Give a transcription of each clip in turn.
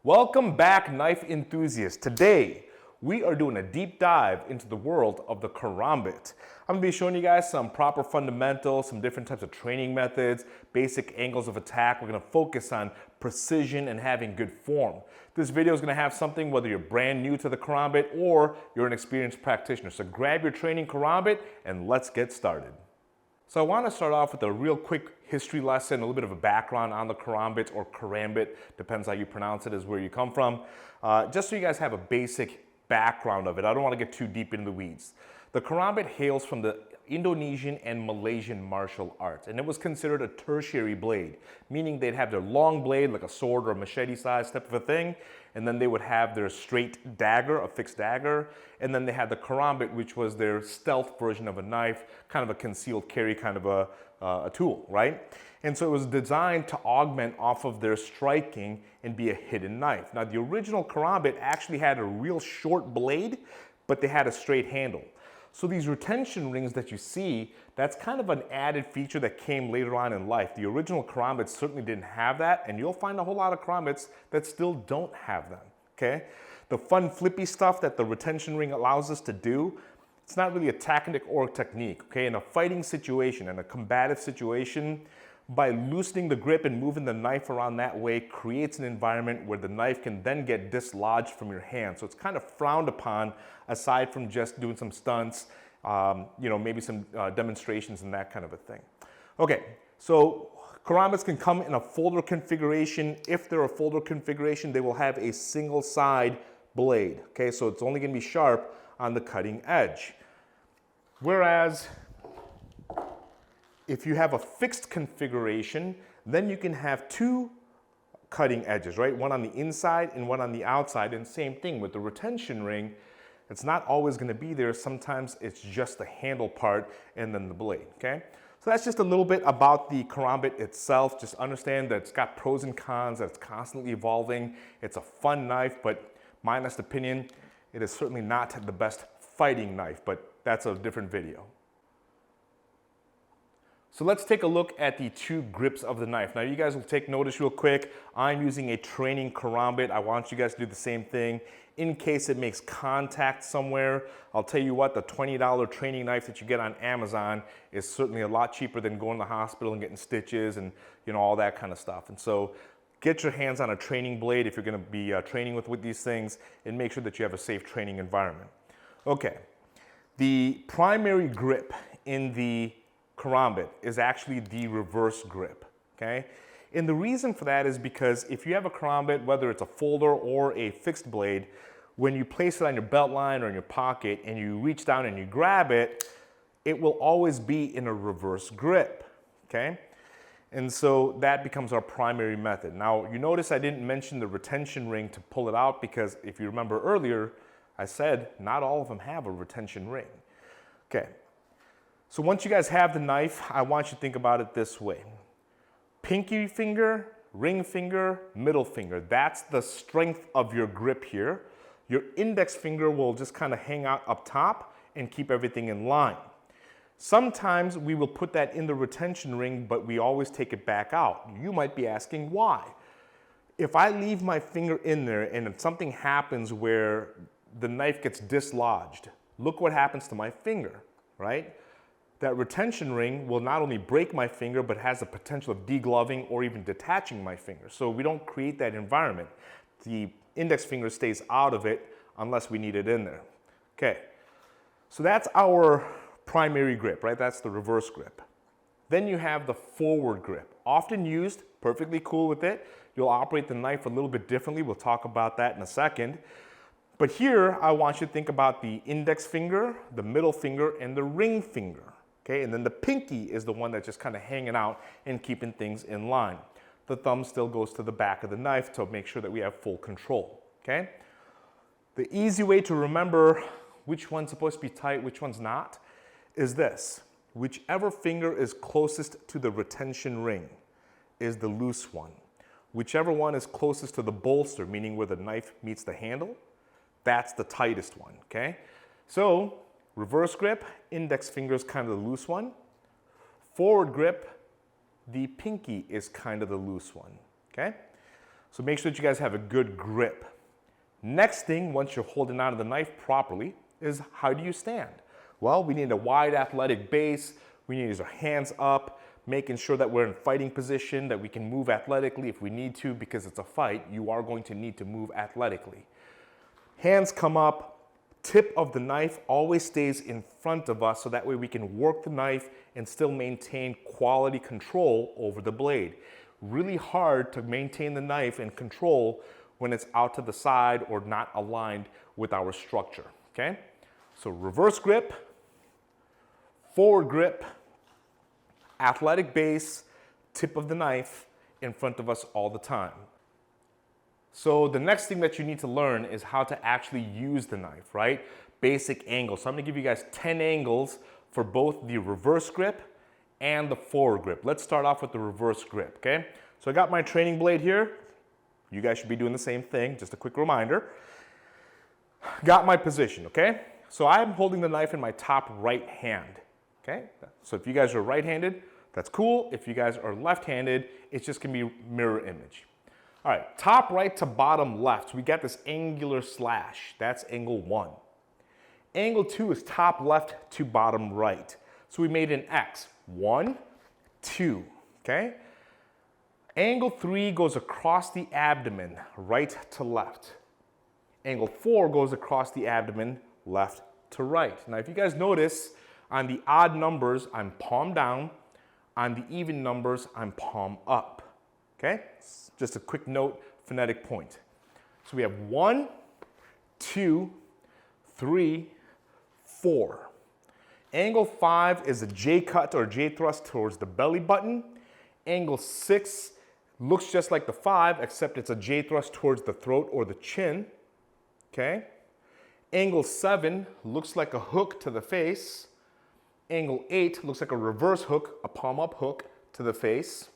Welcome back, knife enthusiasts. Today, we are doing a deep dive into the world of the Karambit. I'm gonna be showing you guys some proper fundamentals, some different types of training methods, basic angles of attack. We're gonna focus on precision and having good form. This video is gonna have something whether you're brand new to the Karambit or you're an experienced practitioner. So grab your training Karambit and let's get started. So I want to start off with a real quick history lesson, a little bit of a background on the Karambit or Karambit, depends how you pronounce it, is where you come from. Just so you guys have a basic background of it. I don't want to get too deep into the weeds. The Karambit hails from the Indonesian and Malaysian martial arts, and it was considered a tertiary blade, meaning they'd have their long blade, like a sword or a machete size type of a thing, and then they would have their straight dagger, a fixed dagger, and then they had the Karambit, which was their stealth version of a knife, kind of a concealed carry kind of a tool, right? And so it was designed to augment off of their striking and be a hidden knife. Now the original Karambit actually had a real short blade, but they had a straight handle. So these retention rings that you see, that's kind of an added feature that came later on in life. The original Karambits certainly didn't have that, and you'll find a whole lot of Karambits that still don't have them, okay? The fun flippy stuff that the retention ring allows us to do, it's not really a tactic or a technique, okay? In a fighting situation, in a combative situation, by loosening the grip and moving the knife around that way creates an environment where the knife can then get dislodged from your hand. So it's kind of frowned upon aside from just doing some stunts, maybe some demonstrations and that kind of a thing. Okay, so Karambits can come in a folder configuration. If they're a folder configuration, they will have a single side blade, okay? So it's only gonna be sharp on the cutting edge. Whereas if you have a fixed configuration, then you can have two cutting edges, right? One on the inside and one on the outside. And same thing with the retention ring. It's not always going to be there. Sometimes it's just the handle part and then the blade, okay? So that's just a little bit about the Karambit itself. Just understand that it's got pros and cons, that it's constantly evolving. It's a fun knife, but my honest opinion, it is certainly not the best fighting knife, but that's a different video. So let's take a look at the two grips of the knife. Now you guys will take notice real quick. I'm using a training Karambit. I want you guys to do the same thing. In case it makes contact somewhere, I'll tell you what, the $20 training knife that you get on Amazon is certainly a lot cheaper than going to the hospital and getting stitches and all that kind of stuff. And so get your hands on a training blade if you're gonna be training with these things, and make sure that you have a safe training environment. Okay, the primary grip in the Karambit is actually the reverse grip, okay? And the reason for that is because if you have a Karambit, whether it's a folder or a fixed blade, when you place it on your belt line or in your pocket and you reach down and you grab it, it will always be in a reverse grip, okay? And so that becomes our primary method. Now, you notice I didn't mention the retention ring to pull it out because if you remember earlier, I said not all of them have a retention ring, okay? So once you guys have the knife, I want you to think about it this way. Pinky finger, ring finger, middle finger. That's the strength of your grip here. Your index finger will just kind of hang out up top and keep everything in line. Sometimes we will put that in the retention ring, but we always take it back out. You might be asking why. If I leave my finger in there and if something happens where the knife gets dislodged, look what happens to my finger, right? That retention ring will not only break my finger, but has the potential of degloving or even detaching my finger. So we don't create that environment. The index finger stays out of it unless we need it in there. Okay, so that's our primary grip, right? That's the reverse grip. Then you have the forward grip, often used, perfectly cool with it. You'll operate the knife a little bit differently. We'll talk about that in a second. But here, I want you to think about the index finger, the middle finger, and the ring finger. Okay, and then the pinky is the one that's just kind of hanging out and keeping things in line. The thumb still goes to the back of the knife to make sure that we have full control, okay? The easy way to remember which one's supposed to be tight, which one's not, is this. Whichever finger is closest to the retention ring is the loose one. Whichever one is closest to the bolster, meaning where the knife meets the handle, that's the tightest one, okay? So, reverse grip, index finger is kind of the loose one. Forward grip, the pinky is kind of the loose one, okay? So make sure that you guys have a good grip. Next thing, once you're holding onto the knife properly, is how do you stand? Well, we need a wide athletic base. We need to use our hands up, making sure that we're in fighting position, that we can move athletically if we need to, because it's a fight. You are going to need to move athletically. Hands come up, tip of the knife always stays in front of us so that way we can work the knife and still maintain quality control over the blade. Really hard to maintain the knife and control when it's out to the side or not aligned with our structure, okay? So reverse grip, forward grip, athletic base, tip of the knife in front of us all the time. So the next thing that you need to learn is how to actually use the knife, right? Basic angles. So I'm gonna give you guys 10 angles for both the reverse grip and the forward grip. Let's start off with the reverse grip, okay? So I got my training blade here. You guys should be doing the same thing, just a quick reminder. Got my position, okay? So I'm holding the knife in my top right hand, okay? So if you guys are right-handed, that's cool. If you guys are left-handed, it's just gonna be mirror image. All right, top right to bottom left. So we got this angular slash, that's angle 1. Angle 2 is top left to bottom right. So we made an X, 1, 2, okay? Angle 3 goes across the abdomen, right to left. Angle 4 goes across the abdomen, left to right. Now, if you guys notice, on the odd numbers, I'm palm down. On the even numbers, I'm palm up, okay? Just a quick note, phonetic point. So we have 1, 2, 3, 4. Angle 5 is a J cut or J thrust towards the belly button. Angle 6 looks just like the 5, except it's a J thrust towards the throat or the chin, okay? Angle 7 looks like a hook to the face. Angle 8 looks like a reverse hook, a palm up hook to the face.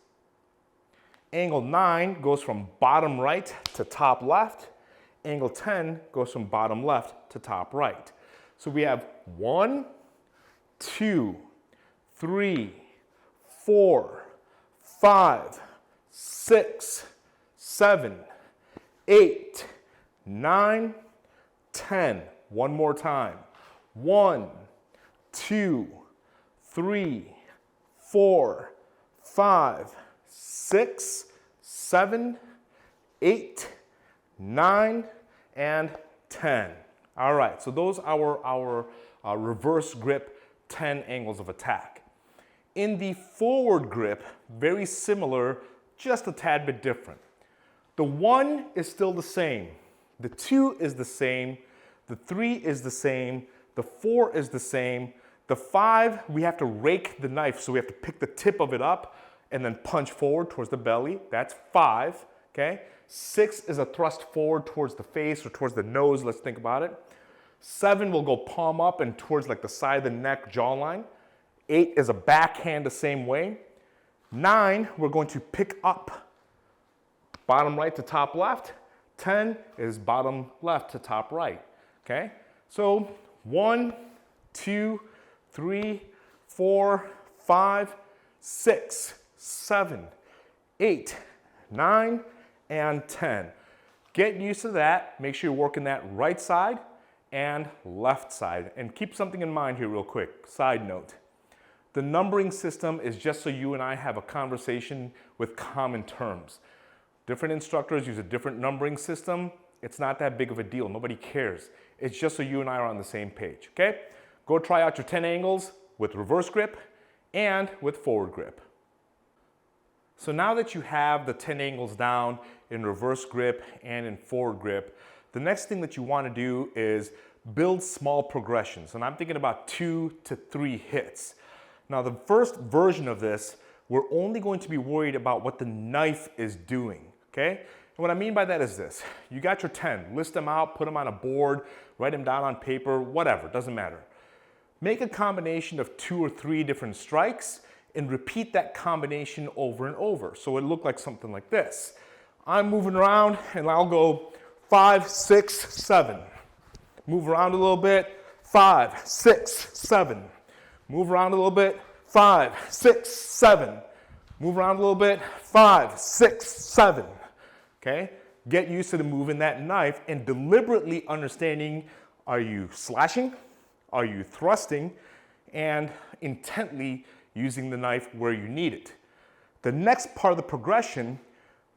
Angle 9 goes from bottom right to top left. Angle 10 goes from bottom left to top right. So we have 1, 2, 3, 4, 5, 6, 7, 8, 9, 10. One more time. 1, 2, 3, 4, 5, 6, 7, 8, 9, and 10. All right, so those are our reverse grip 10 angles of attack. In the forward grip, very similar, just a tad bit different. The 1 is still the same. The 2 is the same. The 3 is the same. The 4 is the same. The 5, we have to rake the knife, so we have to pick the tip of it up and then punch forward towards the belly. That's 5, okay? 6 is a thrust forward towards the face or towards the nose, let's think about it. 7 will go palm up and towards like the side of the neck, jawline. 8 is a backhand the same way. 9, we're going to pick up bottom right to top left. 10 is bottom left to top right, okay? So 1, 2, 3, 4, 5, 6, 7, 8, 9, and 10. Get used to that. Make sure you're working that right side and left side. And keep something in mind here real quick. Side note. The numbering system is just so you and I have a conversation with common terms. Different instructors use a different numbering system. It's not that big of a deal. Nobody cares. It's just so you and I are on the same page, okay? Go try out your 10 angles with reverse grip and with forward grip. So now that you have the 10 angles down in reverse grip and in forward grip, the next thing that you want to do is build small progressions. And I'm thinking about 2 to 3 hits. Now the first version of this, we're only going to be worried about what the knife is doing, okay? And what I mean by that is this. You got your 10, list them out, put them on a board, write them down on paper, whatever, doesn't matter. Make a combination of 2 or 3 different strikes and repeat that combination over and over. So it looked like something like this. I'm moving around and I'll go 5, 6, 7. Move around a little bit, 5, 6, 7. Move around a little bit, 5, 6, 7. Move around a little bit, 5, 6, 7. okay? Get used to the moving that knife and deliberately understanding, are you slashing? Are you thrusting? And intently using the knife where you need it. The next part of the progression,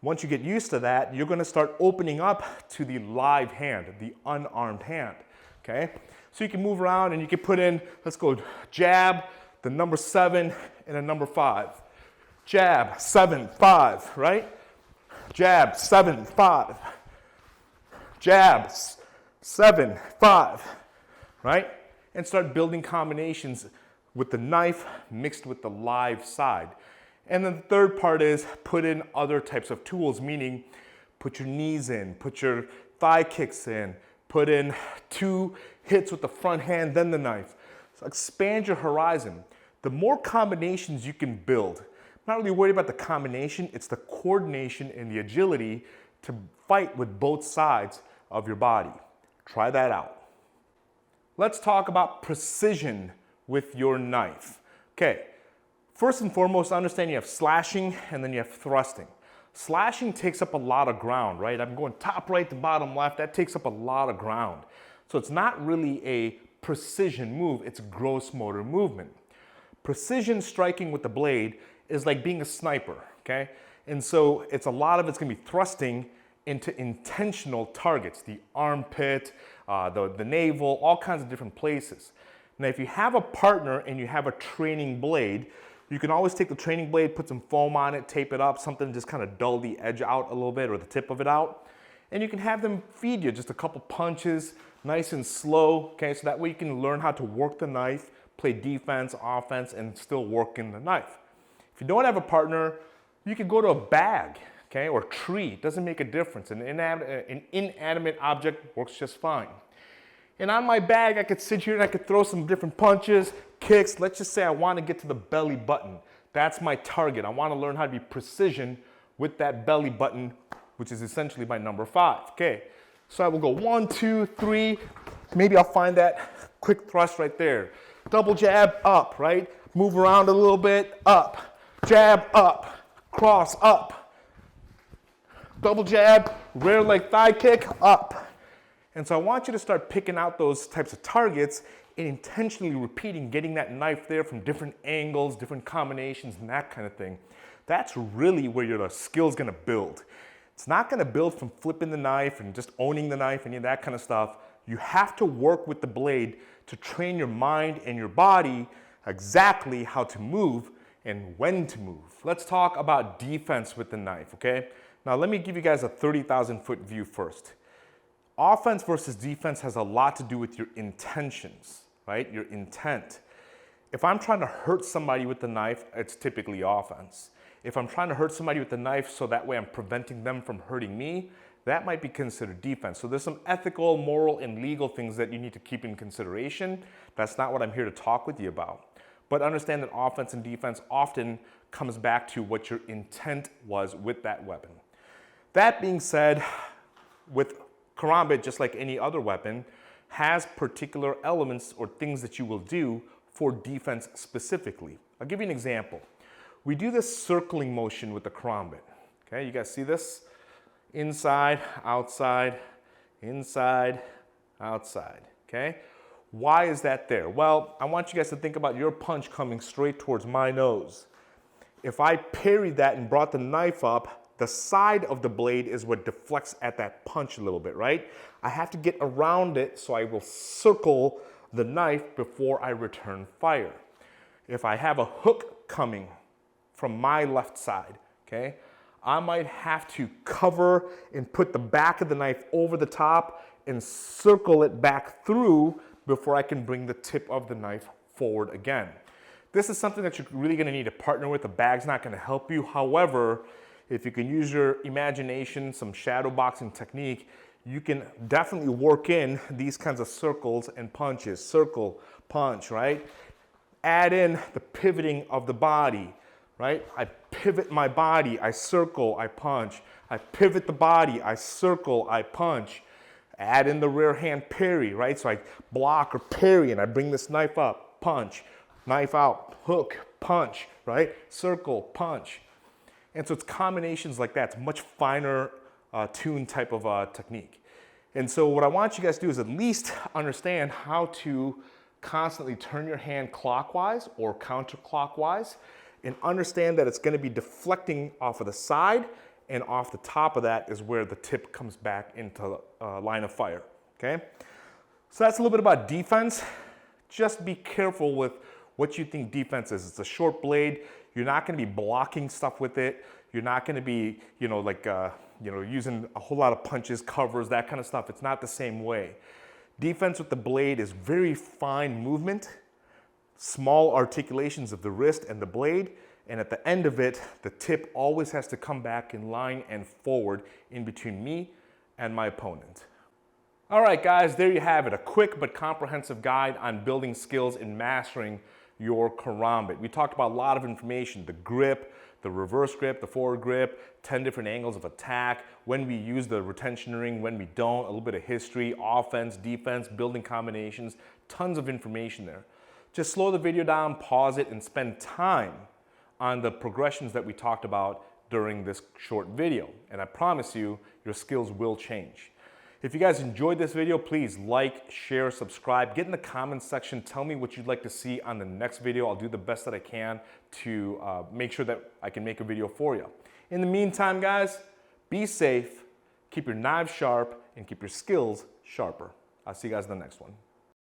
once you get used to that, you're gonna start opening up to the live hand, the unarmed hand, okay? So you can move around and you can put in, let's go jab, the number 7 and a number 5. Jab, 7, 5, right? Jab, 7, 5. Jab, 7, 5, right? And start building combinations with the knife mixed with the live side. And then the third part is put in other types of tools, meaning put your knees in, put your thigh kicks in, put in 2 hits with the front hand, then the knife. So expand your horizon. The more combinations you can build, I'm not really worried about the combination, it's the coordination and the agility to fight with both sides of your body. Try that out. Let's talk about precision with your knife. Okay, first and foremost, understand you have slashing and then you have thrusting. Slashing takes up a lot of ground, right? I'm going top right to bottom left, that takes up a lot of ground. So it's not really a precision move, it's gross motor movement. Precision striking with the blade is like being a sniper, okay? And so it's gonna be thrusting into intentional targets, the armpit, the navel, all kinds of different places. Now, if you have a partner and you have a training blade, you can always take the training blade, put some foam on it, tape it up, something to just kind of dull the edge out a little bit or the tip of it out. And you can have them feed you just a couple punches, nice and slow, okay? So that way you can learn how to work the knife, play defense, offense, and still work in the knife. If you don't have a partner, you can go to a bag, okay, or tree. It doesn't make a difference. An inanimate object works just fine. And on my bag, I could sit here and I could throw some different punches, kicks. Let's just say I want to get to the belly button. That's my target. I want to learn how to be precision with that belly button, which is essentially my number 5. Okay, so I will go 1, 2, 3. Maybe I'll find that quick thrust right there. Double jab up, right? Move around a little bit, up. Jab up, cross up. Double jab, rear leg thigh kick, up. And so I want you to start picking out those types of targets and intentionally repeating, getting that knife there from different angles, different combinations, and that kind of thing. That's really where your skill's gonna build. It's not gonna build from flipping the knife and just owning the knife, any of that kind of stuff. You have to work with the blade to train your mind and your body exactly how to move and when to move. Let's talk about defense with the knife, okay? Now let me give you guys a 30,000 foot view first. Offense versus defense has a lot to do with your intentions, right? Your intent. If I'm trying to hurt somebody with the knife, it's typically offense. If I'm trying to hurt somebody with the knife so that way I'm preventing them from hurting me, that might be considered defense. So there's some ethical, moral, and legal things that you need to keep in consideration. That's not what I'm here to talk with you about. But understand that offense and defense often comes back to what your intent was with that weapon. That being said, with Karambit, just like any other weapon, has particular elements or things that you will do for defense specifically. I'll give you an example. We do this circling motion with the Karambit. Okay, you guys see this? Inside, outside, inside, outside, okay? Why is that there? Well, I want you guys to think about your punch coming straight towards my nose. If I parried that and brought the knife up, the side of the blade is what deflects at that punch a little bit, right? I have to get around it, so I will circle the knife before I return fire. If I have a hook coming from my left side, okay, I might have to cover and put the back of the knife over the top and circle it back through before I can bring the tip of the knife forward again. This is something that you're really gonna need to partner with. The bag's not gonna help you. However, if you can use your imagination, some shadow boxing technique, you can definitely work in these kinds of circles and punches. Circle, punch, right? Add in the pivoting of the body, right? I pivot my body, I circle, I punch. I pivot the body, I circle, I punch. Add in the rear hand parry, right? So I block or parry and I bring this knife up, punch, knife out, hook, punch, right? Circle, punch. And so it's combinations like that. It's much finer tune type of technique. And so what I want you guys to do is at least understand how to constantly turn your hand clockwise or counterclockwise, and understand that it's going to be deflecting off of the side, and off the top of that is where the tip comes back into line of fire, okay? So that's a little bit about defense. Just be careful with what you think defense is. It's a short blade. You're not going to be blocking stuff with it. You're not going to be, using a whole lot of punches, covers, that kind of stuff. It's not the same way. Defense with the blade is very fine movement, small articulations of the wrist and the blade, and at the end of it, the tip always has to come back in line and forward in between me and my opponent. All right, guys, there you have it. A quick but comprehensive guide on building skills and mastering your karambit. We talked about a lot of information: the grip, the reverse grip, the forward grip, 10 different angles of attack, when we use the retention ring, when we don't, a little bit of history, offense, defense, building combinations, tons of information there. Just slow the video down, pause it, and spend time on the progressions that we talked about during this short video. And I promise you, your skills will change. If you guys enjoyed this video, please like, share, subscribe. Get in the comments section. Tell me what you'd like to see on the next video. I'll do the best that I can to make sure that I can make a video for you. In the meantime, guys, be safe, keep your knives sharp, and keep your skills sharper. I'll see you guys in the next one.